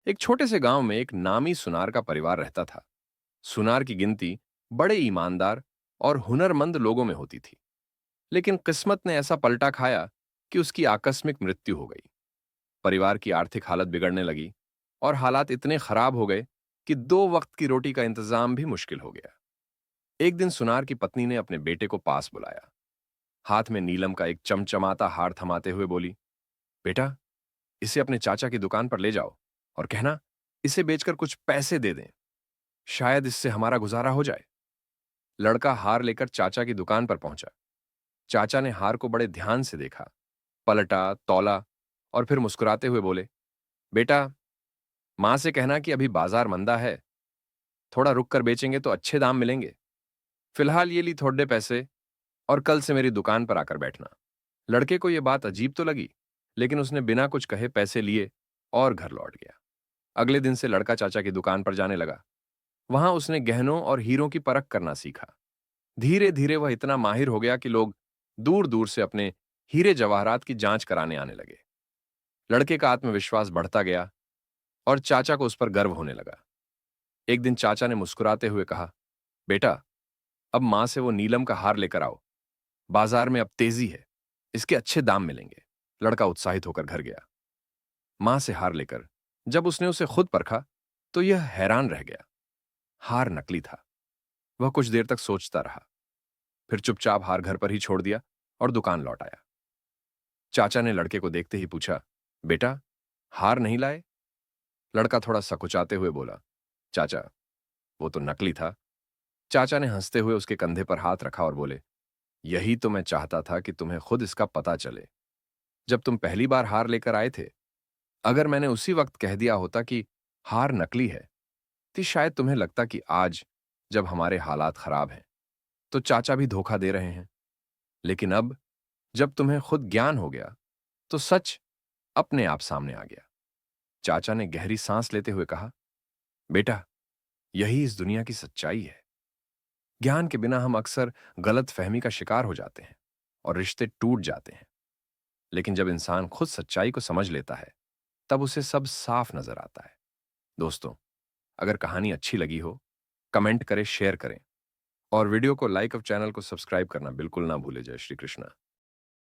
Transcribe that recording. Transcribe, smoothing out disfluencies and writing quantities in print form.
एक छोटे से गांव में एक नामी सुनार का परिवार रहता था। सुनार की गिनती बड़े ईमानदार और हुनरमंद लोगों में होती थी। लेकिन किस्मत ने ऐसा पलटा खाया कि उसकी आकस्मिक मृत्यु हो गई। परिवार की आर्थिक हालत बिगड़ने लगी और हालात इतने खराब हो गए कि दो वक्त की रोटी का इंतजाम भी मुश्किल हो गया। एक दिन सुनार की पत्नी ने अपने बेटे को पास बुलाया। हाथ में नीलम का एक चमचमाता हार थमाते हुए बोली, बेटा, इसे अपने चाचा की दुकान पर ले जाओ और कहना इसे बेचकर कुछ पैसे दे दें। शायद इससे हमारा गुजारा हो जाए। लड़का हार लेकर चाचा की दुकान पर पहुंचा। चाचा ने हार को बड़े ध्यान से देखा, पलटा, तौला और फिर मुस्कुराते हुए बोले, बेटा, मां से कहना कि अभी बाजार मंदा है, थोड़ा रुक कर बेचेंगे तो अच्छे दाम मिलेंगे। फिलहाल ये ली थोड़े पैसे और कल से मेरी दुकान पर आकर बैठना। लड़के को यह बात अजीब तो लगी, लेकिन उसने बिना कुछ कहे पैसे लिए और घर लौट गया। अगले दिन से लड़का चाचा की दुकान पर जाने लगा। वहां उसने गहनों और हीरों की परख करना सीखा। धीरे धीरे वह इतना माहिर हो गया कि लोग दूर दूर से अपने हीरे जवाहरात की जांच कराने आने लगे। लड़के का आत्मविश्वास बढ़ता गया और चाचा को उस पर गर्व होने लगा। एक दिन चाचा ने मुस्कुराते हुए कहा, बेटा, अब मां से वो नीलम का हार लेकर आओ। बाजार में अब तेजी है, इसके अच्छे दाम मिलेंगे। लड़का उत्साहित होकर घर गया। मां से हार लेकर जब उसने उसे खुद परखा तो यह हैरान रह गया। हार नकली था। वह कुछ देर तक सोचता रहा, फिर चुपचाप हार घर पर ही छोड़ दिया और दुकान लौट आया। चाचा ने लड़के को देखते ही पूछा, बेटा, हार नहीं लाए? लड़का थोड़ा सकुचाते हुए बोला, चाचा, वो तो नकली था। चाचा ने हंसते हुए उसके कंधे पर हाथ रखा और बोले, यही तो मैं चाहता था कि तुम्हें खुद इसका पता चले। जब तुम पहली बार हार लेकर आए थे, अगर मैंने उसी वक्त कह दिया होता कि हार नकली है, तो शायद तुम्हें लगता कि आज, जब हमारे हालात खराब हैं, तो चाचा भी धोखा दे रहे हैं। लेकिन अब, जब तुम्हें खुद ज्ञान हो गया, तो सच अपने आप सामने आ गया। चाचा ने गहरी सांस लेते हुए कहा, बेटा, यही इस दुनिया की सच्चाई है। ज्ञान के बिना हम अक्सर गलत फहमी का शिकार हो जाते हैं और रिश्ते टूट जाते हैं। लेकिन जब इंसान खुद सच्चाई को समझ लेता है, तब उसे सब साफ नजर आता है। दोस्तों, अगर कहानी अच्छी लगी हो, कमेंट करें, शेयर करें और वीडियो को लाइक और चैनल को सब्सक्राइब करना बिल्कुल ना भूले। जय श्री कृष्णा।